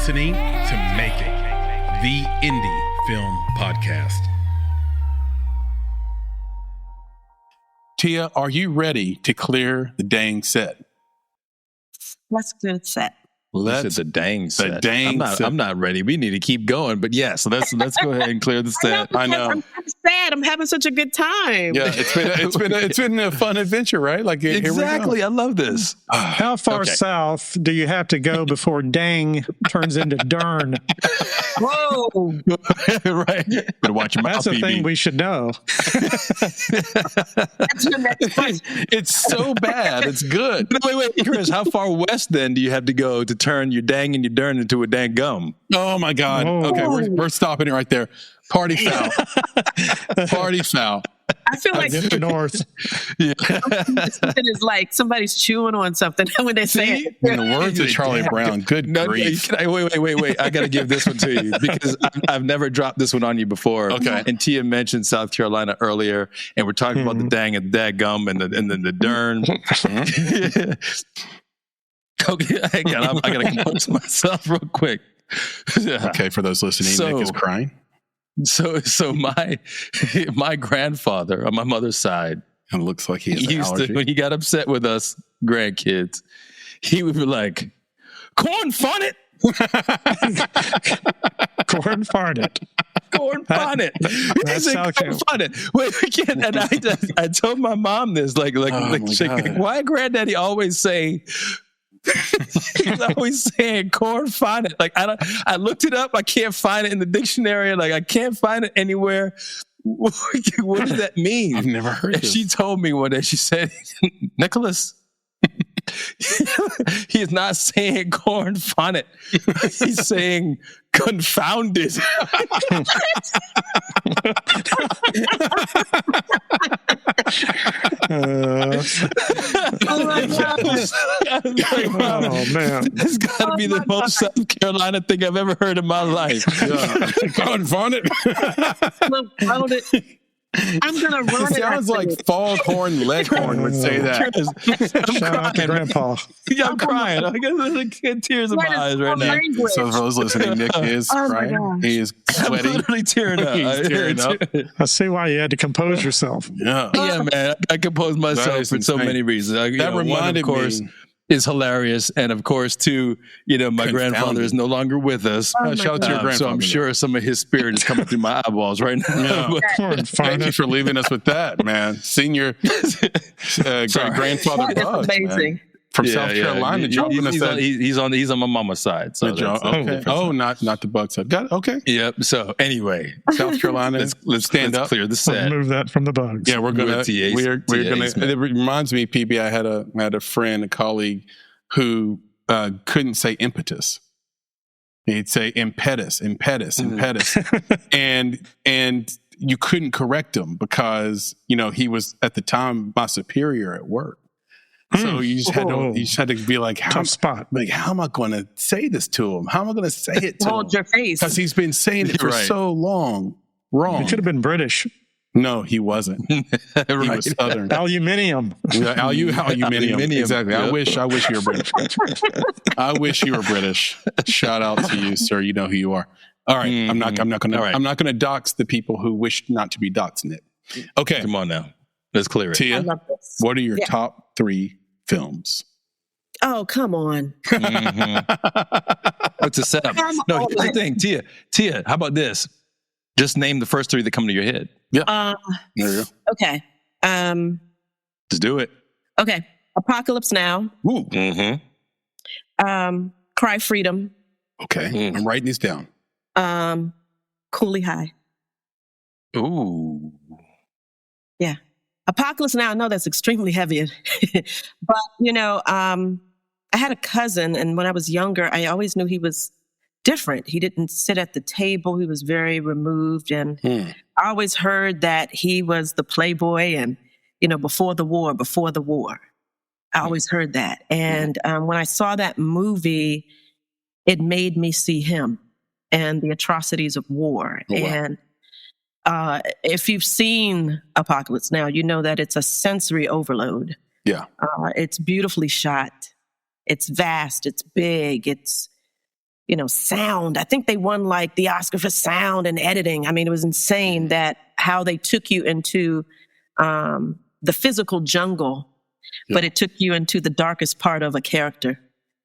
listening to Make It, the indie film podcast. Tia, are you ready to clear the dang set? Let's clear the set. Let's the dang set. The dang set. I'm not ready. We need to keep going. But yes, let's go ahead and clear the set. I know. I'm sad. I'm having such a good time. Yeah, it's been a fun adventure, right? Like exactly. I love this. How far south do you have to go before dang turns into dern? Whoa. Right. Better watch your mouth. That's a thing we should know. That's your next question. It's so bad. It's good. Wait, Chris. How far west then do you have to go to turn your dang and your dern into a dang gum? Oh my God. Whoa. Okay, we're stopping it right there. Party foul. Party foul. I feel like Get the north. something is like somebody's chewing on something when they say it. In the words of Charlie Brown, good grief. Wait. I got to give this one to you because I've never dropped this one on you before. Okay. And Tia mentioned South Carolina earlier, and we're talking about the dang and dadgum and then the dern. Okay, hang on. I got to compose myself real quick. Okay, for those listening, Nick is crying. So my grandfather on my mother's side, And it looks like he has an used allergy. to, when he got upset with us grandkids, he would be like, "Corn funnet." Corn farted. Corn funnet. He said, South corn funnet. Wait, again, and I told my mom this, like, why granddaddy always say, he's always saying corn funnet. Like, I looked it up. I can't find it in the dictionary. Like, I can't find it anywhere. What does that mean? I've never heard And this. she told me one day, she said, Nicholas, he is not saying corn funnet. He's saying confounded. Oh my God. Oh, man. It's got to be the most South Carolina thing I've ever heard in my life. Confounded. I'm gonna run It it. sounds like foghorn leghorn would say that. Shout out to Grandpa. Yeah, I'm crying. I got tears in my eyes right now. So for those listening, Nick is Oh my crying. gosh. He is I'm sweating. literally tearing up. He's tearing up. I see why you had to compose yourself. Yeah. Yeah, man. I compose That myself is for so insane. many reasons. That one, reminded of course, me. is hilarious. And of course, too, my grandfather is no longer with us. Oh my Shout out to your God. grandfather. So I'm sure some of his spirit is coming through my eyeballs right now. Yeah. Corn Thank you farted. for leaving us with that, man. Senior grandfather That is Buzz, man. amazing. From South Carolina, dropping us that. He's on my mama's side. So that's a Okay. different Oh, side. not the Bucks side. Got it. Okay. Yep. So anyway, South Carolina. let's stand up. clear the Let's set. move that from the bugs. Yeah, we're gonna. With TAs, We're gonna. TAs, man. It reminds me, PB. I had a friend, a colleague, who couldn't say impetus. He'd say impetus, and you couldn't correct him because he was at the time my superior at work. So you just had to be like, Tough spot. how am I going to say this to him? How am I going to say it to him? Hold your face. Because he's been saying it for Right. so long. Wrong. He could have been British. No, he wasn't. He Right. was Southern. Aluminium. Aluminium. Exactly. I Yep. wish you were British. I wish you were British. Shout out to you, sir. You know who you are. All right. I'm not gonna dox the people who wish not to be doxed, Nick. Okay. Come on now. Let's clear it. I Tia, love this. what are your Yeah. top 3 films? Oh, come on. What's the setup? No, here's the thing. Tia, how about this? Just name the first 3 that come to your head. There you go. Okay. Just do it. Okay. Apocalypse Now. Ooh. Mm-hmm. Cry Freedom. Okay. I'm writing these down. Cooley High. Ooh. Yeah. Apocalypse Now. I know that's extremely heavy, but I had a cousin, and when I was younger, I always knew he was different. He didn't sit at the table. He was very removed, and I always heard that he was the playboy, and before the war. I always heard that, and when I saw that movie, it made me see him and the atrocities of war. Oh, wow. And if you've seen Apocalypse Now, you know that it's a sensory overload. Yeah. It's beautifully shot. It's vast. It's big. It's sound. I think they won like the Oscar for sound and editing. I mean, it was insane that how they took you into the physical jungle, but it took you into the darkest part of a character.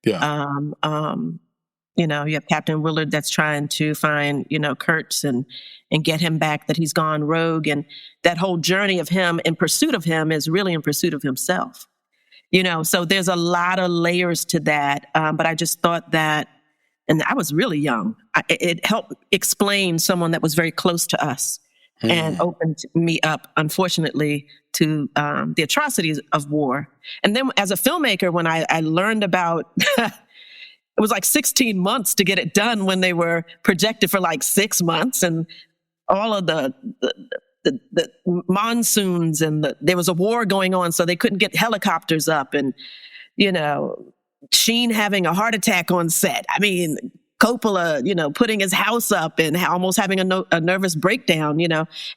Yeah. You have Captain Willard that's trying to find, Kurtz and get him back, that he's gone rogue. And that whole journey of him in pursuit of him is really in pursuit of himself. So there's a lot of layers to that. But I just thought that, and I was really young, it helped explain someone that was very close to us and opened me up, unfortunately, to the atrocities of war. And then as a filmmaker, when I learned about, it was like 16 months to get it done when they were projected for like 6 months, and all of the monsoons, and there was a war going on, so they couldn't get helicopters up, and Sheen having a heart attack on set. I mean, Coppola, putting his house up and almost having a nervous breakdown,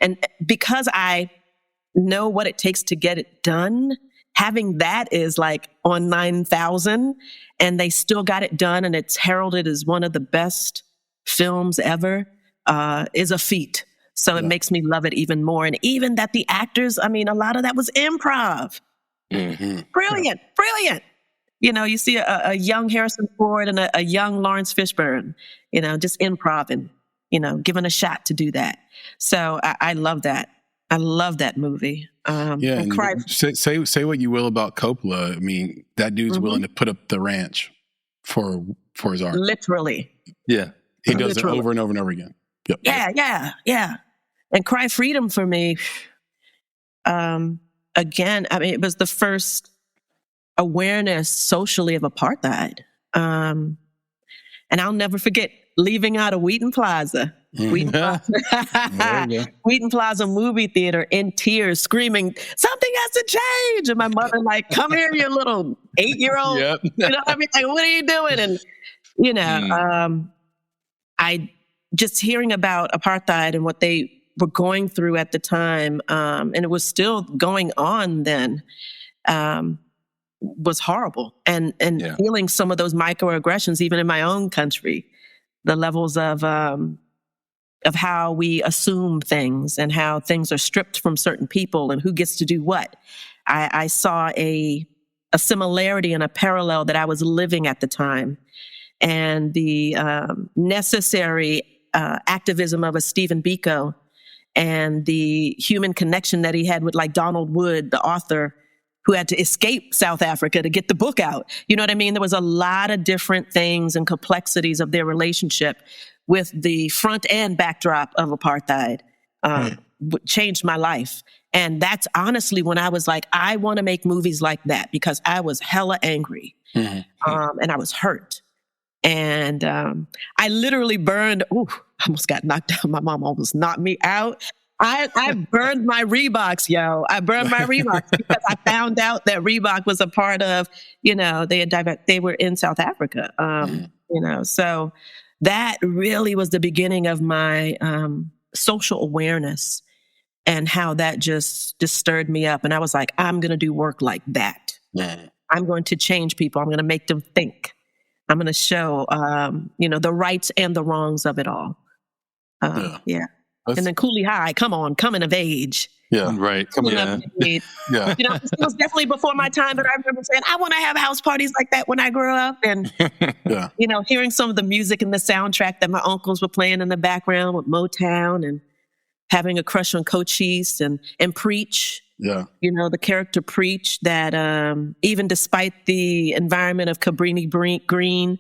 and because I know what it takes to get it done, having that is like on 9,000, and they still got it done, and it's heralded as one of the best films ever, is a feat. So it makes me love it even more. And even that the actors, I mean, a lot of that was improv. Brilliant. You see a young Harrison Ford and a young Lawrence Fishburne, just improv and, given a shot to do that. So I love that. I love that movie. And say what you will about Coppola. I mean, that dude's willing to put up the ranch for his art. Literally. Yeah. He does it over and over and over again. Yep. Yeah. And Cry Freedom for me, again, I mean, it was the first awareness socially of apartheid. And I'll never forget leaving out of Wheaton Plaza. Wheaton Plaza movie theater in tears, screaming, "Something has to change!" And my mother like, "Come here, you little 8-year-old." Yep. I mean, like, what are you doing? And I just hearing about apartheid and what they were going through at the time, and it was still going on then, was horrible. And feeling some of those microaggressions, even in my own country, the levels of how we assume things and how things are stripped from certain people and who gets to do what. I saw a similarity and a parallel that I was living at the time, and the necessary activism of a Stephen Biko and the human connection that he had with like Donald Wood, the author, who had to escape South Africa to get the book out. You know what I mean? There was a lot of different things and complexities of their relationship with the front and backdrop of apartheid. Changed my life. And that's honestly when I was like, I want to make movies like that, because I was hella angry and I was hurt. And I literally burned, I almost got knocked down. My mom almost knocked me out. I burned my Reeboks, yo. I burned my Reeboks because I found out that Reebok was a part of, they were in South Africa, so that really was the beginning of my social awareness, and how that just stirred me up. And I was like, I'm going to do work like that. I'm going to change people. I'm going to make them think. I'm going to show, the rights and the wrongs of it all. And then Cooley High, coming of age. Yeah, right. Coming of age. Yeah. It was definitely before my time, but I remember saying, I want to have house parties like that when I grow up. And, hearing some of the music and the soundtrack that my uncles were playing in the background with Motown, and having a crush on Cochise and Preach. Yeah. The character Preach, that even despite the environment of Cabrini Green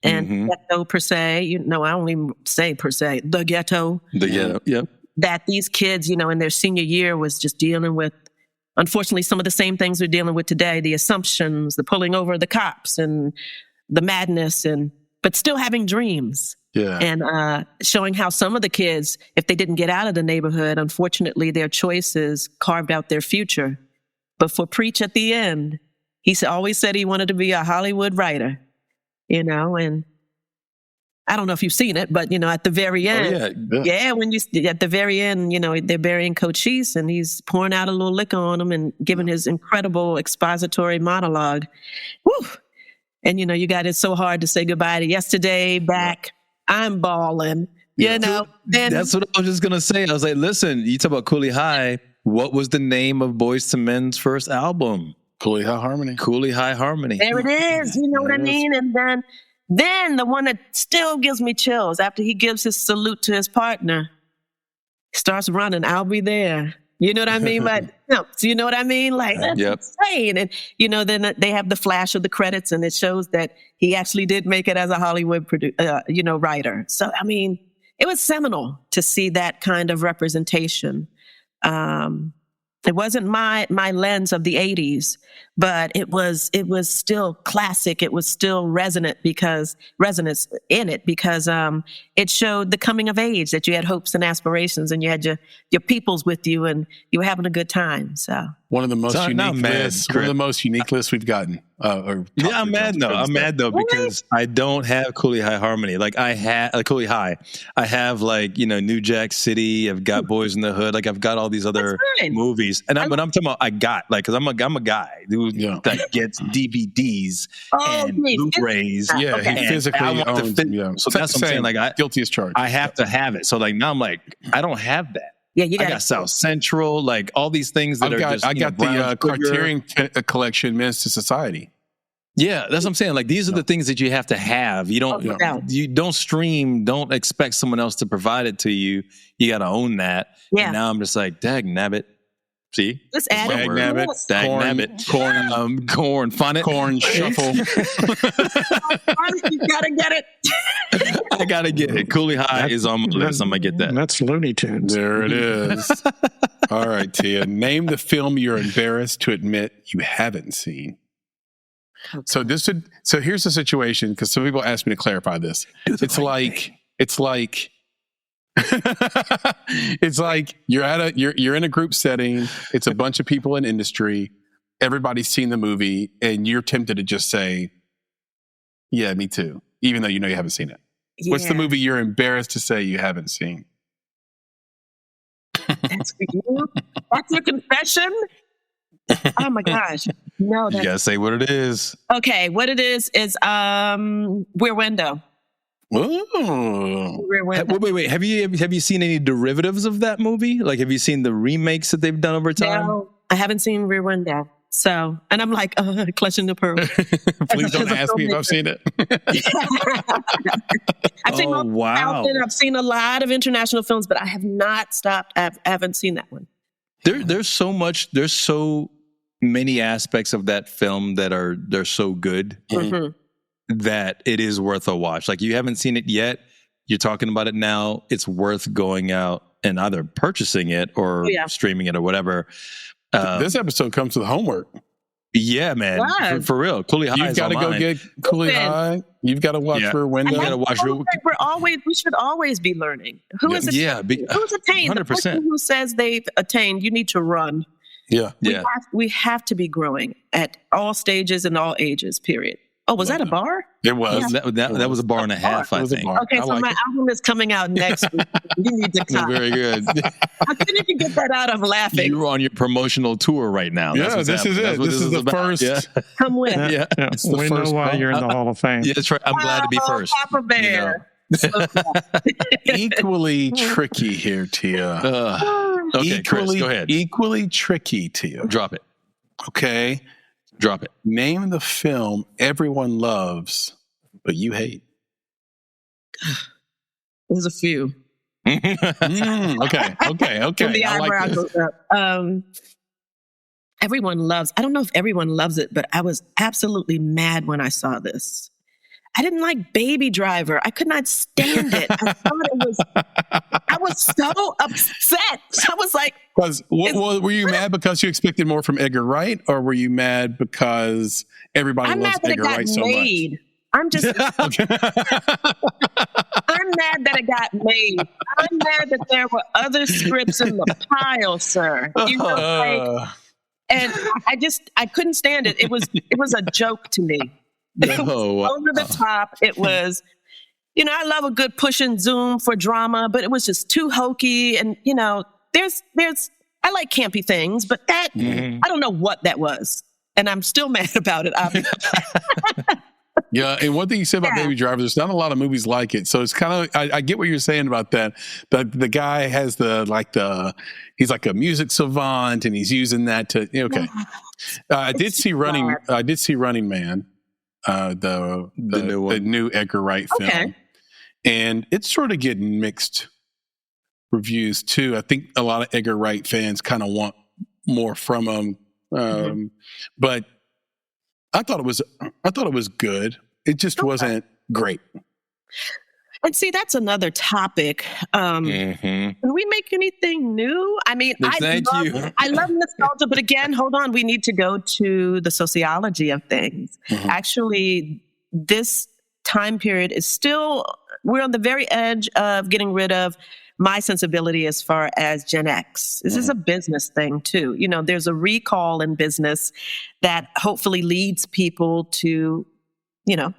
and ghetto per se, I don't even say per se, the ghetto. The ghetto, yep. That these kids, in their senior year was just dealing with, unfortunately, some of the same things they're dealing with today, the assumptions, the pulling over the cops and the madness, but still having dreams. Yeah. And showing how some of the kids, if they didn't get out of the neighborhood, unfortunately, their choices carved out their future. But for Preach at the end, he always said he wanted to be a Hollywood writer, and I don't know if you've seen it, but, at the very end, when at the very end, they're burying Cochise, and he's pouring out a little liquor on him and giving his incredible expository monologue. Woo! And, you got it so hard to say goodbye to yesterday, back. I'm balling, Then that's what I was just going to say. I was like, listen, you talk about Cooley High. What was the name of Boyz II Men's first album? Cooley High Harmony. Cooley High Harmony. There it is. You know what I mean? And then the one that still gives me chills after he gives his salute to his partner, starts running, I'll be there. You know what I mean? Like, you know what I mean? Like, that's insane. And, then they have the flash of the credits, and it shows that he actually did make it as a Hollywood writer. So, I mean, it was seminal to see that kind of representation. It wasn't my lens of the 80s, but it was still classic. It was still resonance in it because it showed the coming of age, that you had hopes and aspirations, and you had your peoples with you, and you were having a good time. So one of the most unique lists we've gotten. I'm mad though because I don't have Cooley High Harmony. Like I had Cooley High. I have New Jack City. I've got Boys in the Hood. Like I've got all these other movies. And but I'm talking about because I'm a guy who that gets DVDs and Blu-rays. Yeah, he physically owns. So that's what I'm saying. Like guilty as charged. I have to have it. So now I'm like, I don't have that. Yeah, I got South Central, like all these things that I got the Criterion collection, Men's to Society. Yeah, that's what I'm saying. Like these are the things that you have to have. You don't you don't stream. Don't expect someone else to provide it to you. You got to own that. Yeah. And now I'm just like, dag nabbit. See, let's add dag nabbit, corn, phonic, corn shuffle. You gotta get it. I gotta get it. Cooley High is on my list. I'm gonna get that. That's Looney Tunes. There it is. All right, Tia. Name the film you're embarrassed to admit you haven't seen. So here's the situation, because some people ask me to clarify this. It's like you're in a group setting. It's a bunch of people in industry. Everybody's seen the movie, and you're tempted to just say, "Yeah, me too," even though you know you haven't seen it. Yeah. What's the movie you're embarrassed to say you haven't seen? That's for you. That's your confession. Oh my gosh! No, you gotta say what it is. Okay, what it is Rear Window. Ooh. Wait. Have you seen any derivatives of that movie? Like, have you seen the remakes that they've done over time? No, I haven't seen Rear Window. So, and I'm like, clutching the pearl. Please don't ask me if I've seen it. I've seen I've seen a lot of international films, but I have not stopped. I haven't seen that one. There's so many aspects of that film that they're so good. Mm-hmm. That it is worth a watch. Like, you haven't seen it yet, you're talking about it now, it's worth going out and either purchasing it or streaming it or whatever. This episode comes with homework. Yeah, man. For real. Cooley High. You've got to go get Cooley High. You've got to watch Rear Window. You got to watch we should always be learning. Who's attained? 100%. The person who says they've attained, you need to run. Yeah. We have to be growing at all stages and all ages, period. Oh, was that a bar? It was. Yeah. That was a bar and a half, I think. Okay, so my album is coming out next week. You need to come. Very good. I couldn't even get that out. I'm laughing. You're on your promotional tour right now. Yeah, this is it. This is the first. Yeah. Come with. Yeah. We know why you're in the Hall of Fame. Yeah, that's right. I'm glad to be first. Papa Bear. Equally tricky here, Tia. Okay, Chris, go ahead. Equally tricky, Tia. Drop it. Okay. Drop it. Name the film everyone loves, but you hate. There's a few. Okay. The eyebrow goes up. Everyone loves. I don't know if everyone loves it, but I was absolutely mad when I saw this. I didn't like Baby Driver. I could not stand it. I was so upset. I was like, were you mad because you expected more from Edgar Wright, or were you mad because everybody loves Edgar Wright so much? I'm just, I'm mad that it got made. I'm mad that there were other scripts in the pile, sir. You know, and I couldn't stand it. It was a joke to me. It was over the top. It was, I love a good push and zoom for drama, but it was just too hokey. And, I like campy things, but that, I don't know what that was. And I'm still mad about it. Yeah, and one thing you said about Baby Driver, there's not a lot of movies like it. So it's kind of, I get what you're saying about that. But the guy has he's like a music savant, and he's using that to, okay. I did see Running Man, the new Edgar Wright film, and it's sort of getting mixed reviews too. I think a lot of Edgar Wright fans kind of want more from him, but I thought it was good. It just wasn't great. And see, that's another topic. Can we make anything new? I mean, I love nostalgia, but again, hold on. We need to go to the sociology of things. Actually, this time period is still, we're on the very edge of getting rid of my sensibility as far as Gen X. This is a business thing too. You know, there's a recall in business that hopefully leads people to, you know,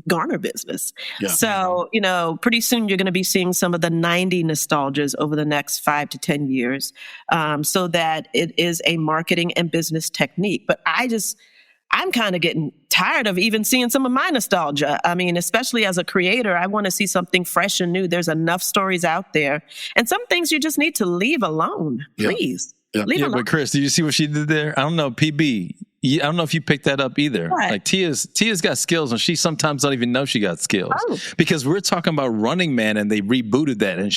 garner business. Yeah. So, you know, pretty soon you're going to be seeing some of the 90 nostalgias over the next 5 to 10 years, so that it is a marketing and business technique. But I'm kind of getting tired of even seeing some of my nostalgia. I mean, especially as a creator, I want to see something fresh and new. There's enough stories out there. And some things you just need to leave alone, please. Yeah, alone. But Chris, did you see what she did there? I don't know, PB. I don't know if you picked that up either. What? Like Tia's got skills, and she sometimes don't even know she got skills. Because we're talking about Running Man, and they rebooted that, and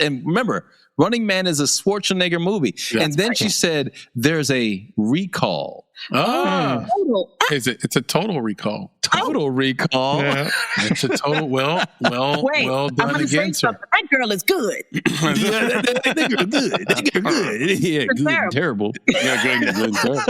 and remember, Running Man is a Schwarzenegger movie, and then she said there's a recall. It's a total recall. Total recall. Yeah. It's a total well done again, sir. That girl is good. That girl good. That girl good. Yeah, good and terrible. Yeah, good and terrible.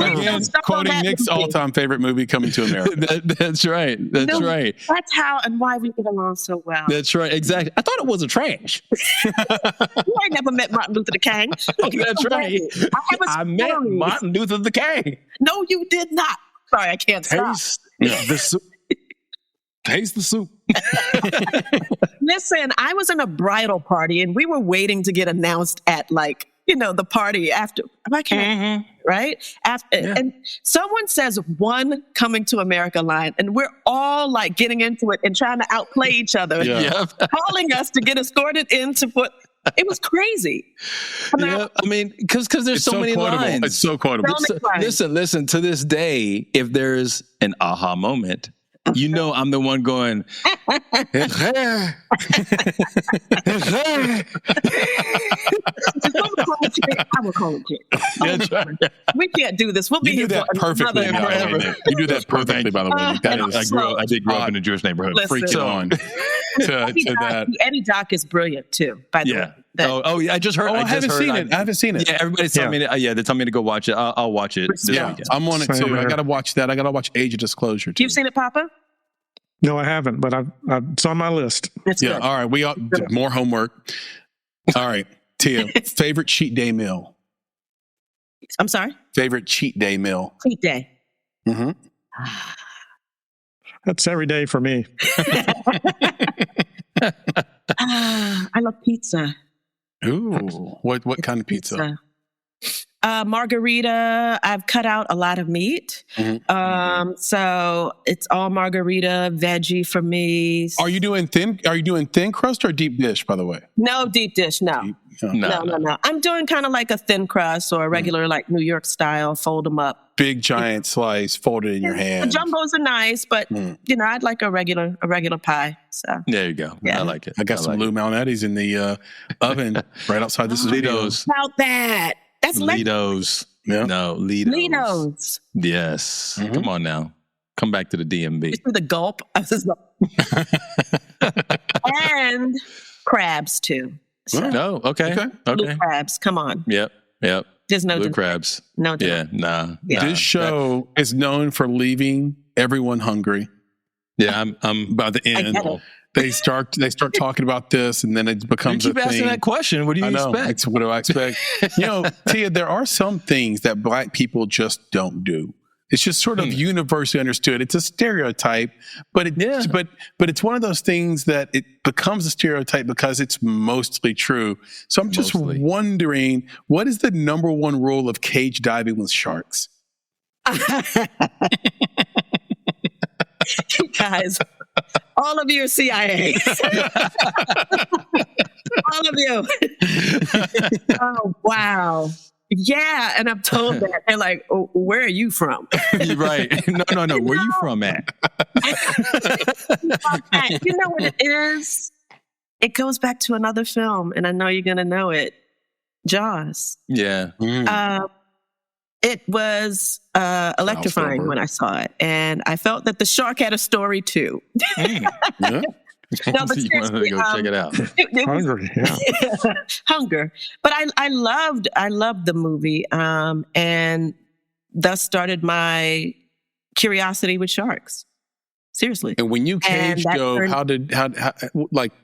Again, quoting Nick's all-time favorite movie, Coming to America. That's right. That's right. That's how and why we get along so well. That's right. Exactly. I thought it was a trash. You ain't never met Martin Luther King. That's right. I met Martin Luther King. No, you did not. Sorry, I can't stop. The soup. Taste the soup. Listen, I was in a bridal party and we were waiting to get announced at the party after. I can't, right? And someone says one Coming to America line, and we're all like getting into it and trying to outplay each other, calling us to get escorted into what. It was crazy. I mean, because there's so many quotable. lines. It's so quotable. Listen. To this day, if there's an aha moment, you know I'm the one going. It's her. It's her. I will call it Kit. That's right. We can't do this. We'll be here that perfectly. You do that perfectly, by the way. I did grow up in a Jewish neighborhood. Freaking on to that. Eddie Doc is brilliant too. By the way. I just heard. I haven't seen it. Yeah, everybody's telling me. They're telling me to go watch it. I'll watch it. I'm on it too. I gotta watch that. I gotta watch Age of Disclosure too. You've seen it, Papa? No, I haven't, but it's on my list. It's good. All right. We all more homework. All right, Tia. Favorite cheat day meal? I'm sorry. Favorite cheat day meal? Cheat day. Mm-hmm. That's every day for me. I love pizza. Ooh, what kind of pizza? Margarita. I've cut out a lot of meat. So it's all margarita, veggie for me. Are you doing thin crust or deep dish, by the way? No, deep dish, no. No. I'm doing kind of like a thin crust or a regular like New York style, fold them up. Big giant slice folded in your hand. The jumbos are nice, but I'd like a regular pie. So there you go. Yeah. I like it. I got some Lou Malnati's in the oven right outside the studio. About that. That's Litos. Yeah. No, Litos. Litos. Yes. Come on now. Come back to the DMV. Just for the gulp. And crabs too. So. No. Okay. Blue crabs. Come on. Yep. There's no blue crabs. No. Yeah. Nah. This show is known for leaving everyone hungry. Yeah. I'm by the end. They start talking about this, and then it becomes you keep asking that question. What do you expect? What do I expect? Tia, there are some things that Black people just don't do. It's just sort of universally understood. It's a stereotype, but it's one of those things that it becomes a stereotype because it's mostly true. So I'm just wondering, what is the number one rule of cage diving with sharks? You guys, all of you are CIA. All of you. Oh, wow. Yeah. And I'm told that. They're like, oh, where are you from? Right. No. Where you from at? You know what it is? It goes back to another film, and I know you're going to know it. Jaws. Yeah. It was electrifying when I saw it, and I felt that the shark had a story too. Yeah. No, but You wanted to go check it out. Hungry, yeah. Hunger. But I loved the movie, and thus started my curiosity with sharks. Seriously. And when you cage go,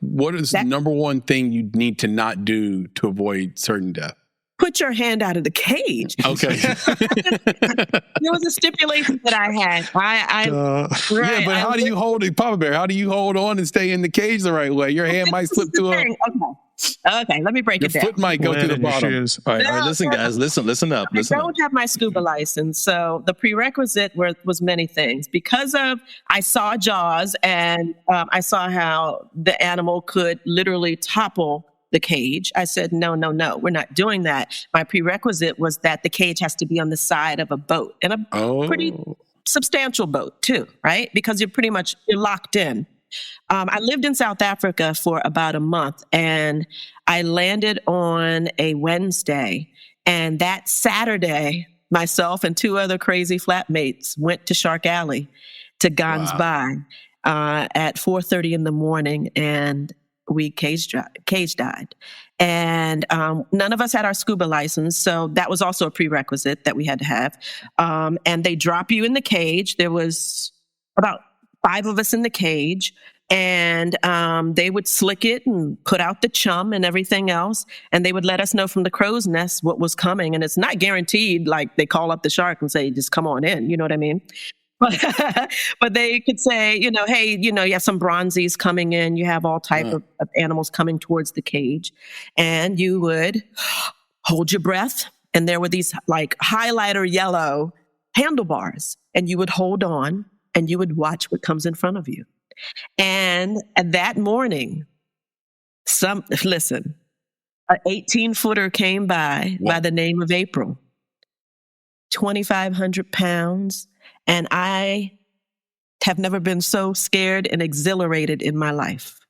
what is the number one thing you need to not do to avoid certain death? Put your hand out of the cage. Okay. There was a stipulation that I had. Yeah, but how do you hold it, Papa Bear? How do you hold on and stay in the cage the right way? Your hand might slip to a... Okay, let me break it down. Your foot might go to the bottom. All right, listen, guys. Listen up. I don't have my scuba license, so the prerequisite was many things. Because of, I saw Jaws, and I saw how the animal could literally topple the cage. I said, no, we're not doing that. My prerequisite was that the cage has to be on the side of a boat, and a pretty substantial boat too, right? Because you're locked in. I lived in South Africa for about a month, and I landed on a Wednesday, and that Saturday, myself and two other crazy flatmates went to Shark Alley to Gans Bay at 4:30 in the morning, and we cage dived. And none of us had our scuba license, so that was also a prerequisite that we had to have. And they drop you in the cage. There was about 5 of us in the cage, and they would slick it and put out the chum and everything else, and they would let us know from the crow's nest what was coming. And it's not guaranteed, like they call up the shark and say, just come on in, you know what I mean? But they could say, hey, you have some bronzies coming in, you have all type of animals coming towards the cage, and you would hold your breath, and there were these like highlighter yellow handlebars, and you would hold on, and you would watch what comes in front of you. And that morning, an 18-footer came by the name of April, 2,500 pounds. And I have never been so scared and exhilarated in my life.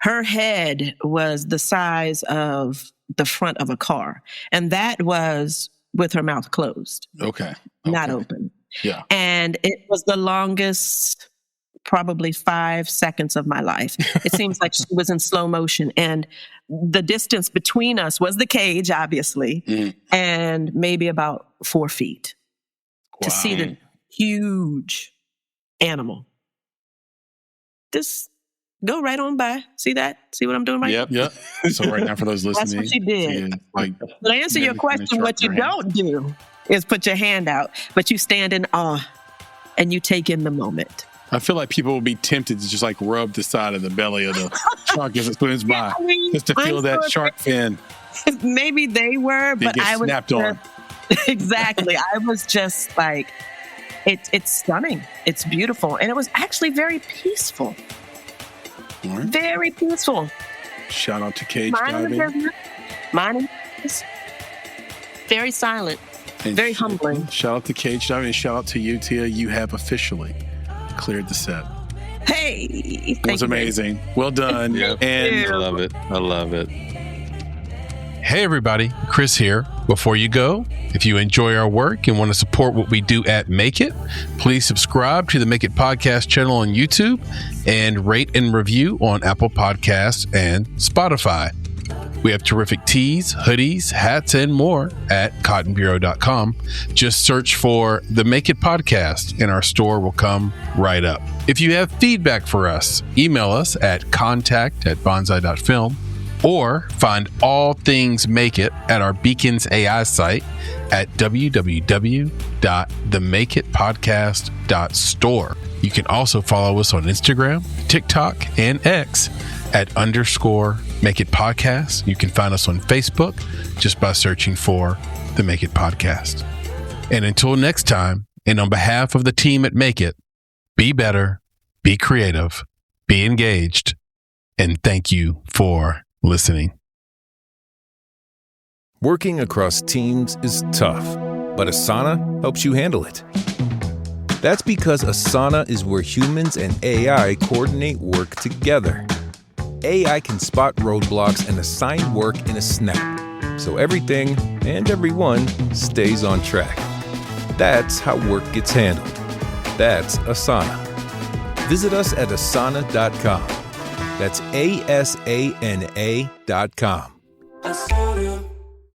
Her head was the size of the front of a car. And that was with her mouth closed. Okay. Not open. Yeah. And it was the longest, probably 5 seconds of my life. It seems like she was in slow motion. And the distance between us was the cage, obviously, and maybe about 4 feet. To see the huge animal. Just go right on by. See that? See what I'm doing right now? Yep. So right now for those listening. That's what she did. To answer your question, what you don't do is put your hand out, but you stand in awe and you take in the moment. I feel like people will be tempted to just like rub the side of the belly of the shark as it swims by, just to feel that shark fin. Maybe they were, but I was snapped on. Exactly. I was just like, it's stunning. It's beautiful. And it was actually very peaceful. Right. Very peaceful. Shout out to cage diving. Mine is very silent. And very humbling. Shout out to cage diving and shout out to you, Tia. You have officially cleared the set. Hey. It was amazing. Well done. Yep. And I love it. Hey everybody, Chris here. Before you go, if you enjoy our work and want to support what we do at Make It, please subscribe to the Make It Podcast channel on YouTube and rate and review on Apple Podcasts and Spotify. We have terrific tees, hoodies, hats, and more at cottonbureau.com. Just search for the Make It Podcast and our store will come right up. If you have feedback for us, email us at contact@bonsai.film. Or find all things Make It at our Beacons AI site at www.themakeitpodcast.store. You can also follow us on Instagram, TikTok, and X at _Make It Podcast. You can find us on Facebook just by searching for The Make It Podcast. And until next time, and on behalf of the team at Make It, be better, be creative, be engaged, and thank you for listening. Working across teams is tough, but Asana helps you handle it. That's because Asana is where humans and AI coordinate work together. AI can spot roadblocks and assign work in a snap, so everything and everyone stays on track. That's how work gets handled. That's Asana. Visit us at asana.com. That's ASANA.com.